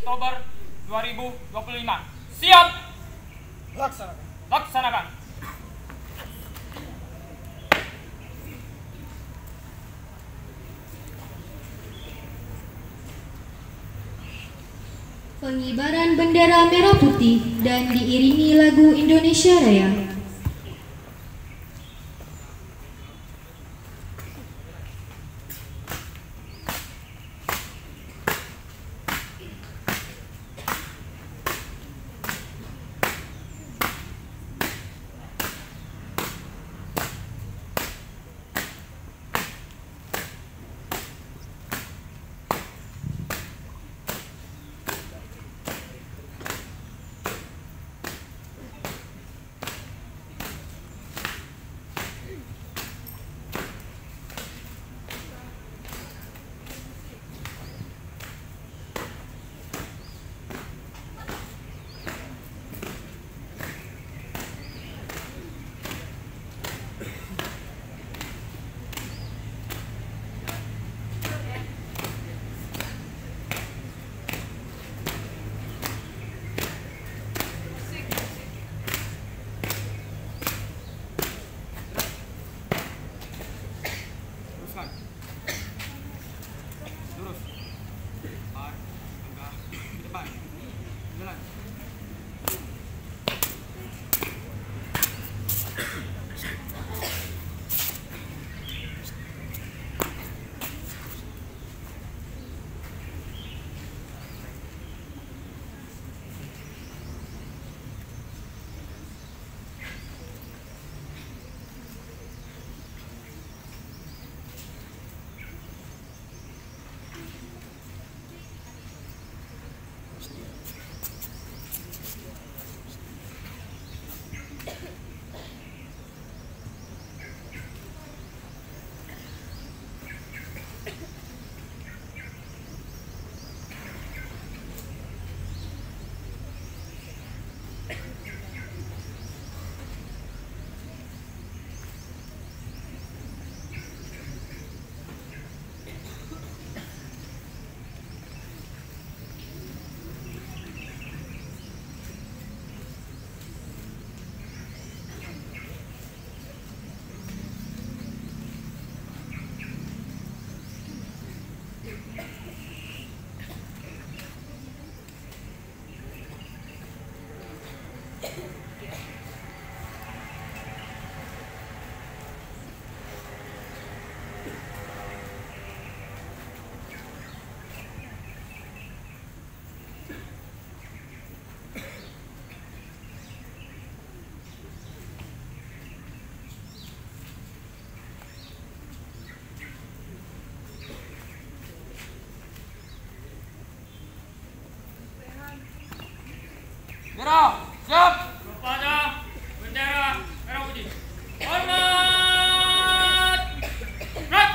Oktober 2025. Siap? Laksanakan. Laksanakan. Pengibaran bendera merah putih dan diiringi lagu Indonesia Raya. Lurus. Depan, tengah, depan. Jalan. Merah, siap. Kepada bendera merah putih. Hormat. Gerak.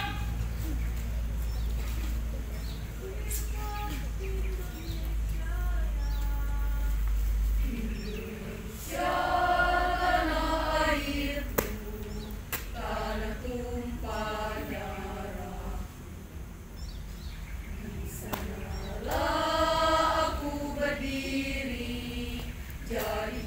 Sanalah aku berdiri, jadi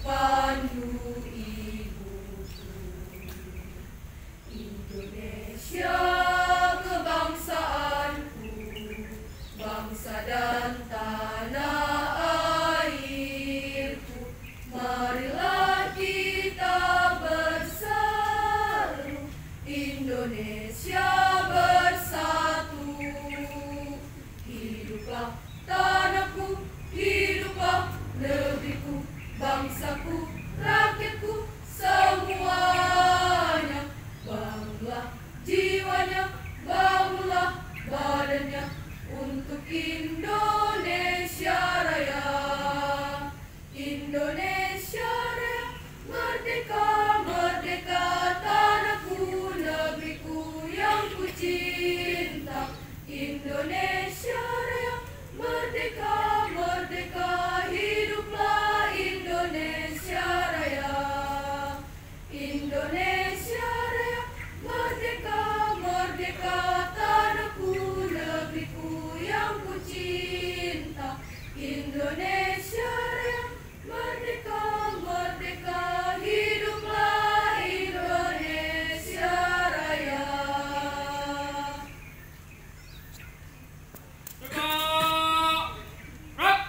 Indonesia Raya, merdeka, merdeka, hiduplah Indonesia Raya. Tegak! Gerak!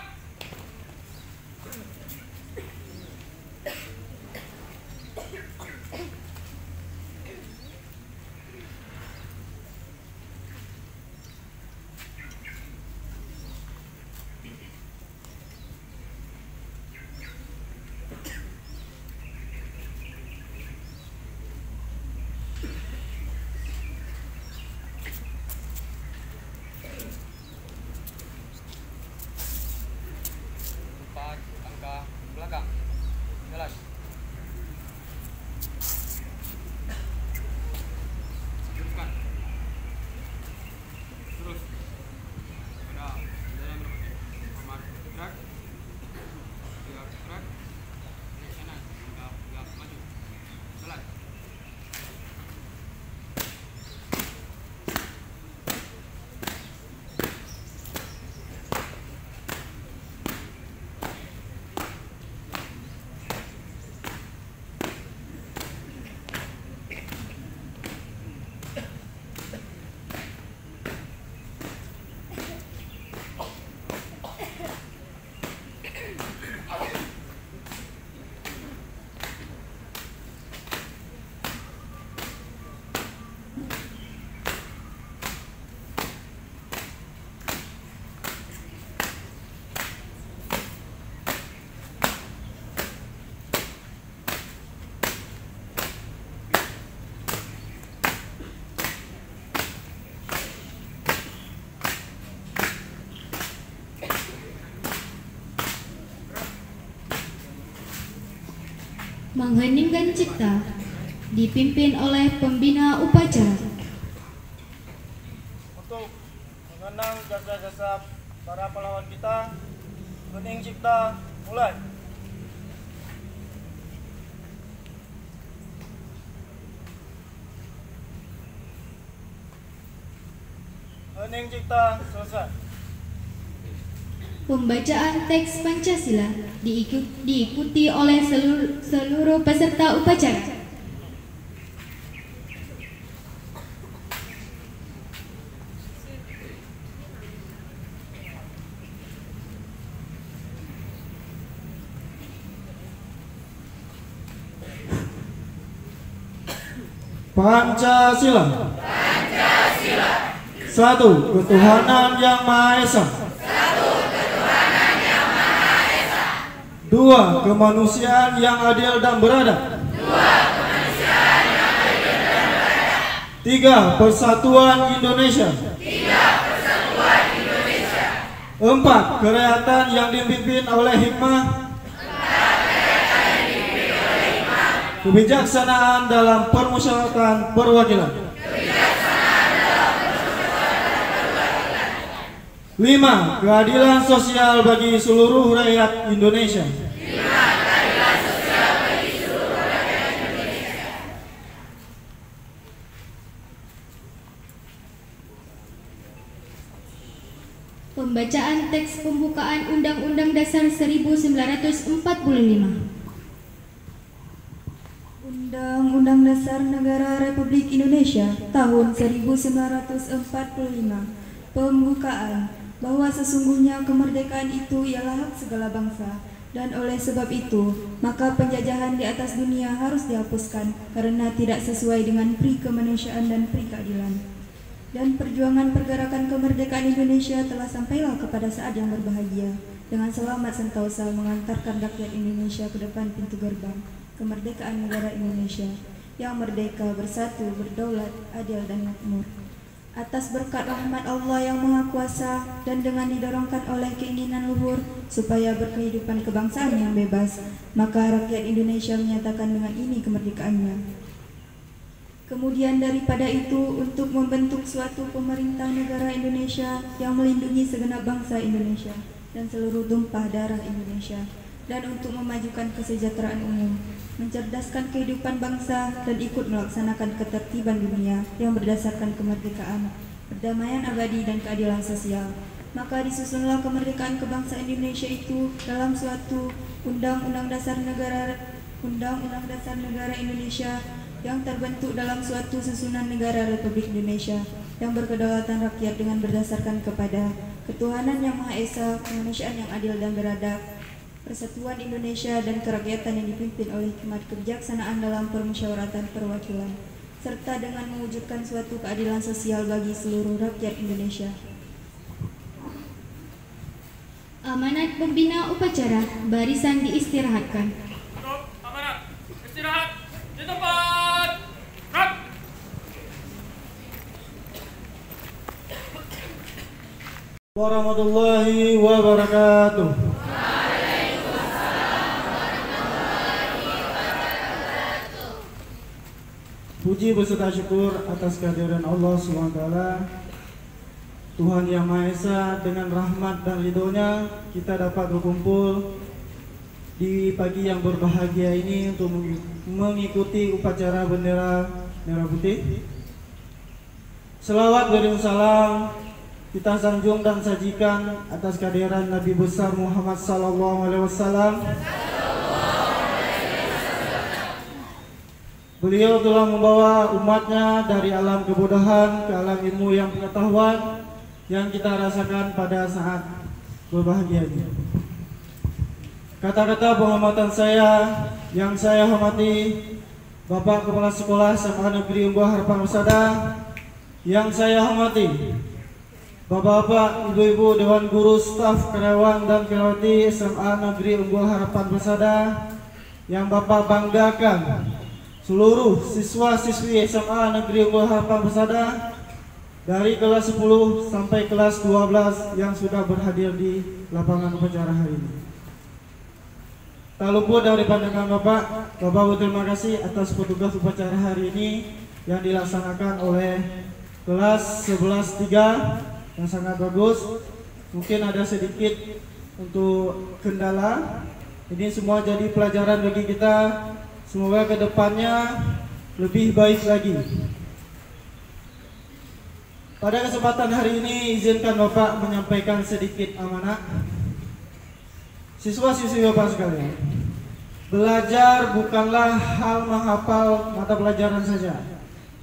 Empat angka belakang. Jalan. Teruskan. Terus. Udah. Jalan berapa? Aman. Gerak. Gerak. Gerak. Kanan. Gerak. Maju. Jalan. Mengheningkan cipta dipimpin oleh pembina upacara. Untuk mengenang jasa-jasa para pahlawan kita, hening cipta mulai. Hening cipta selesai. Pembacaan teks Pancasila diikuti oleh seluruh peserta upacara. Pancasila. Pancasila. Satu, ketuhanan yang Maha Esa. Dua, kemanusiaan yang adil dan beradab. Tiga, persatuan Indonesia. Empat, kerakyatan yang dipimpin oleh hikmah. Kebijaksanaan dalam permusyawaratan perwakilan. Lima, keadilan sosial bagi seluruh rakyat Indonesia. Pembacaan teks pembukaan Undang-Undang Dasar 1945. Undang-Undang Dasar Negara Republik Indonesia tahun 1945. Pembukaan bahwa sesungguhnya kemerdekaan itu ialah hak segala bangsa, dan oleh sebab itu maka penjajahan di atas dunia harus dihapuskan karena tidak sesuai dengan pri kemanusiaan dan pri keadilan. Dan perjuangan pergerakan kemerdekaan Indonesia telah sampailah kepada saat yang berbahagia, dengan selamat sentosa mengantarkan rakyat Indonesia ke depan pintu gerbang kemerdekaan negara Indonesia yang merdeka, bersatu, berdaulat, adil dan makmur. Atas berkat rahmat Allah yang Maha Kuasa dan dengan didorongkan oleh keinginan luhur supaya berkehidupan kebangsaan yang bebas, maka rakyat Indonesia menyatakan dengan ini kemerdekaannya. Kemudian daripada itu, untuk membentuk suatu pemerintah negara Indonesia yang melindungi segenap bangsa Indonesia dan seluruh tumpah darah Indonesia, dan untuk memajukan kesejahteraan umum, mencerdaskan kehidupan bangsa, dan ikut melaksanakan ketertiban dunia yang berdasarkan kemerdekaan, perdamaian abadi dan keadilan sosial. maka disusunlah kemerdekaan kebangsaan Indonesia itu dalam suatu Undang-Undang Dasar Negara Indonesia yang terbentuk dalam suatu susunan negara Republik Indonesia yang berkedaulatan rakyat dengan berdasarkan kepada ketuhanan yang Maha Esa, kemanusiaan yang adil dan beradab, persatuan Indonesia dan kerakyatan yang dipimpin oleh hikmat kebijaksanaan dalam permusyawaratan perwakilan, serta dengan mewujudkan suatu keadilan sosial bagi seluruh rakyat Indonesia. Amanat pembina upacara, barisan diistirahatkan. Untuk amanat, istirahat di tempat. Gerak. Warahmatullahi wabarakatuh. Puji beserta syukur atas kehadiran Allah SWT, Tuhan Yang Maha Esa. Dengan rahmat dan ridhonya kita dapat berkumpul di pagi yang berbahagia ini untuk mengikuti upacara bendera merah putih. Selawat beriring salam kita sanjung dan sajikan atas kehadiran Nabi besar Muhammad SAW. Beliau telah membawa umatnya dari alam kebodohan ke alam ilmu yang pengetahuan yang kita rasakan pada saat berbahagia ini. Kata-kata penghormatan saya yang saya hormati Bapak Kepala Sekolah SMA Negeri Unggul Harapan Persada, yang saya hormati Bapak-bapak, ibu-ibu, dewan guru, staf, karyawan dan karyawati SMA Negeri Unggul Harapan Persada, yang Bapak banggakan seluruh siswa-siswi SMA Negeri Unggul Harapan Persada dari kelas 10 sampai kelas 12 yang sudah berhadir di lapangan upacara hari ini. Tak luput dari pandangan Bapak berterima kasih atas petugas upacara hari ini yang dilaksanakan oleh kelas 11-3 yang sangat bagus. Mungkin ada sedikit untuk kendala. Ini semua jadi pelajaran bagi kita. Semoga kedepannya lebih baik lagi. Pada kesempatan hari ini izinkan Bapak menyampaikan sedikit amanah. Siswa-siswi Bapak sekalian, belajar bukanlah hal menghafal mata pelajaran saja,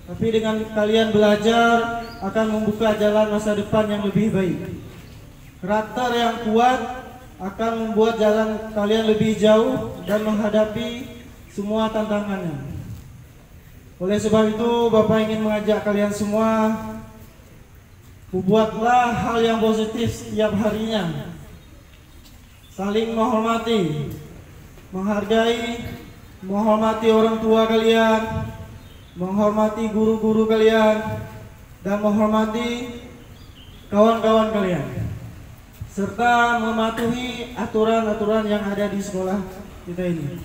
tapi dengan kalian belajar akan membuka jalan masa depan yang lebih baik. Karakter yang kuat akan membuat jalan kalian lebih jauh dan menghadapi semua tantangannya. Oleh sebab itu, Bapak ingin mengajak kalian semua, buatlah hal yang positif setiap harinya. Saling menghormati, menghargai, menghormati orang tua kalian, menghormati guru-guru kalian, dan menghormati kawan-kawan kalian, serta mematuhi aturan-aturan yang ada di sekolah kita ini.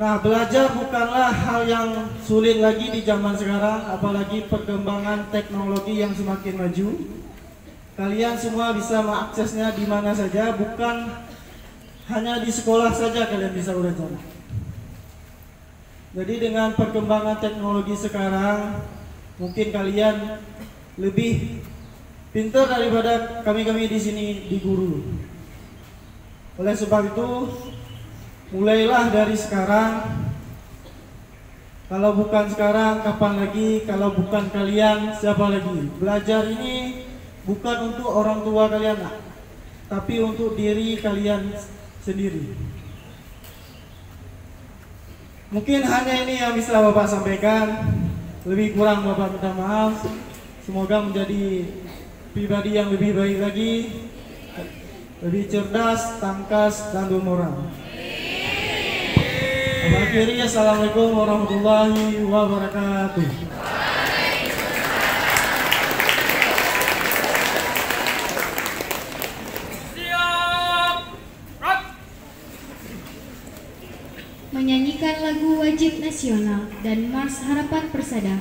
Nah, belajar bukanlah hal yang sulit lagi di zaman sekarang, apalagi perkembangan teknologi yang semakin maju. Kalian semua bisa mengaksesnya di mana saja, bukan hanya di sekolah saja kalian bisa belajar. Jadi dengan perkembangan teknologi sekarang, mungkin kalian lebih pintar daripada kami-kami di sini di guru. Oleh sebab itu, mulailah dari sekarang. Kalau bukan sekarang, kapan lagi? Kalau bukan kalian, siapa lagi? Belajar ini bukan untuk orang tua kalian, tapi untuk diri kalian sendiri. Mungkin hanya ini yang bisa Bapak sampaikan. Lebih kurang Bapak minta maaf. Semoga menjadi pribadi yang lebih baik lagi, lebih cerdas, tangkas, dan bermoral. Akhiri, assalamualaikum warahmatullahi wabarakatuh. Menyanyikan lagu wajib nasional dan Mars Harapan Persada.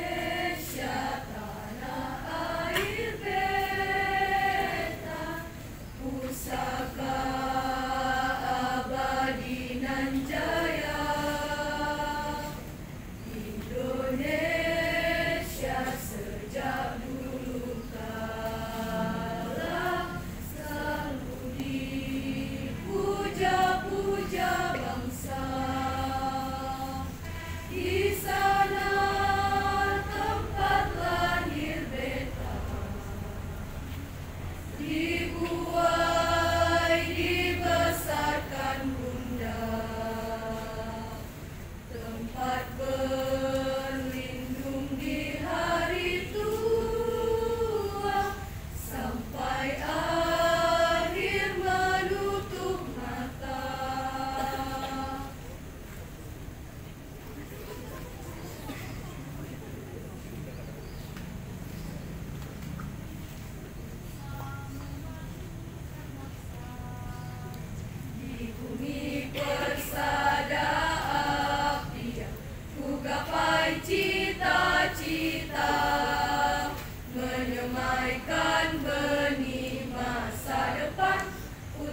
Indonesia tanah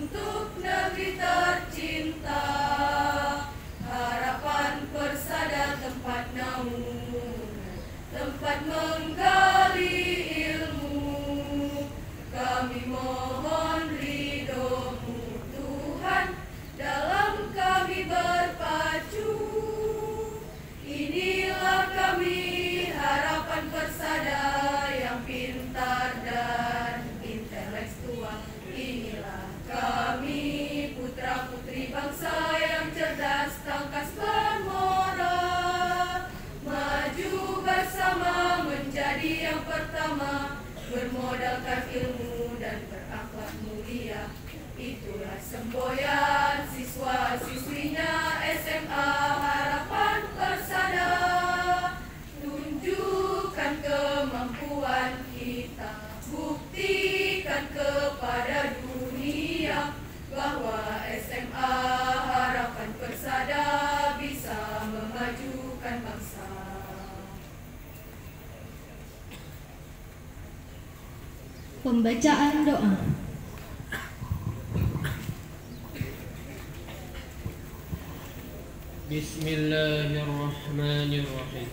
untuk negeri tercinta, harapan persada tempat naung, tempat menggali ilmu. Kami mohon ridho-Mu Tuhan, dalam kami berpacu. Inilah kami, harapan persada yang pintar dan intelektual. Inilah kami, putra-putri bangsa yang cerdas, tangkas bermoral. Maju bersama menjadi yang pertama, bermodalkan ilmu dan berakhlak mulia. Itulah semboyan siswa-siswinya SMA Harapan Persada. Tunjukkan kemampuan kita, buktikan kepada dunia bahwa SMA Harapan Persada bisa memajukan bangsa. Pembacaan doa. Bismillahirrahmanirrahim.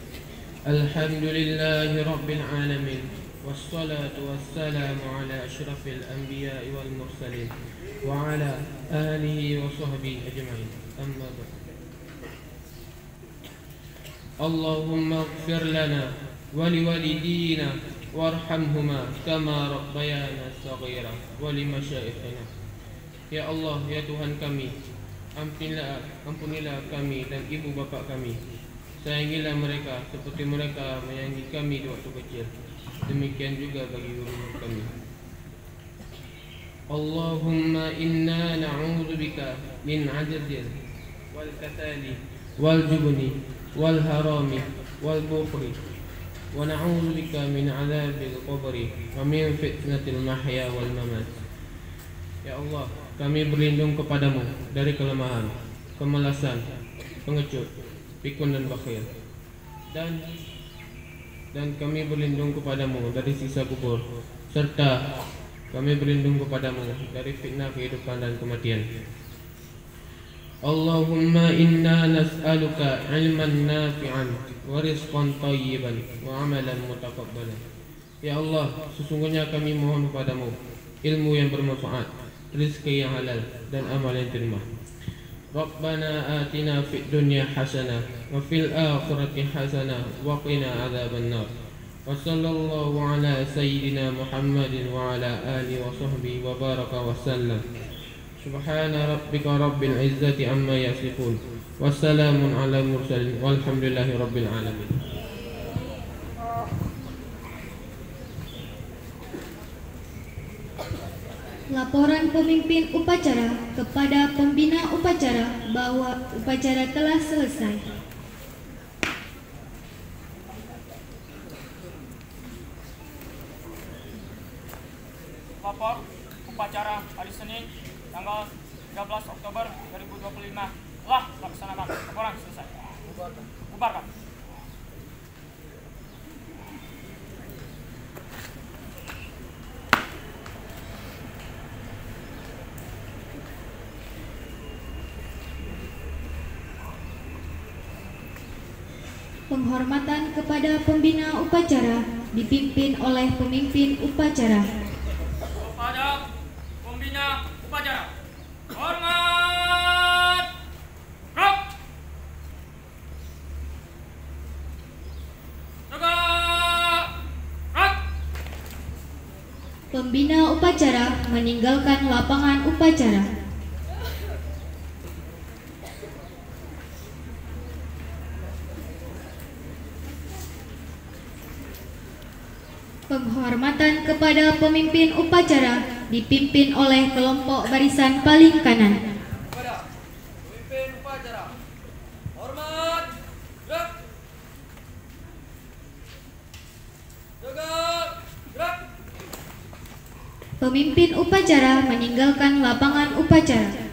Alhamdulillahi rabbil alamin. Wassalatu wassalamu ala asyrafil anbiya'i wal mursalin wa ala alihi wa sahbihi ajma'in. Amma ba'd. Allahumma ighfir lana wa liwalidina warhamhuma kama rabbayana shaghira wa limasyayikhina. Ya Allah, ya Tuhan kami, ampunilah kami dan ibu bapa kami. Sayangilah mereka seperti mereka menyayangi kami di waktu kecil. Demikian juga bagi guru kami. Allahumma inna na'udzubika min ajzin wal katali wal jubni wal harami wal bukhli wa na'udzubika min adzabil qabri wa min fitnatil mahya wal mamat. Ya Allah, kami berlindung kepadamu dari kelemahan, kemalasan, pengecut, pikun dan bakhil. Dan kami berlindung kepadamu dari siksa kubur, serta kami berlindung kepadamu dari fitnah kehidupan dan kematian. Allahumma inna nas'aluka ilman nafi'an wa rizqan thayyiban wa amalan mutaqabbalan. Ya Allah, sesungguhnya kami mohon kepadamu ilmu yang bermanfaat, rezeki yang halal dan amal yang terima. Rabbana atina fid dunya hasanah wa fil akhirati hasanah wa qina adzaban nar. Wa sallallahu ala sayyidina Muhammadin wa ala alihi wa sahbihi wa baraka wa sallam. Subhana rabbika rabbil izzati amma yasifun. Wassalamun ala mursalin walhamdulillahi rabbil alamin. Laporan pemimpin upacara kepada pembina upacara bahwa upacara telah selesai. Lapor upacara hari Senin tanggal 13 Oktober 2025 telah dilaksanakan. Laporan selesai. Bubarkan. Penghormatan kepada pembina upacara dipimpin oleh pemimpin upacara. Kepada pembina upacara, hormat, gerak, tegak, gerak. Pembina upacara meninggalkan lapangan upacara. Penghormatan kepada pemimpin upacara dipimpin oleh kelompok barisan paling kanan. Kepada pemimpin upacara, hormat, gerak, tegak, gerak. Pemimpin upacara meninggalkan lapangan upacara.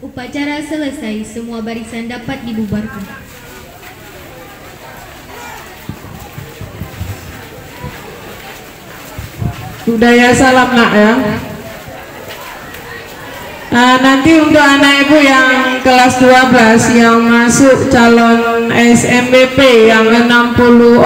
Upacara selesai, semua barisan dapat dibubarkan. Budaya salam nak ya. Nanti untuk anak ibu yang kelas 12 yang masuk calon SMBP yang 60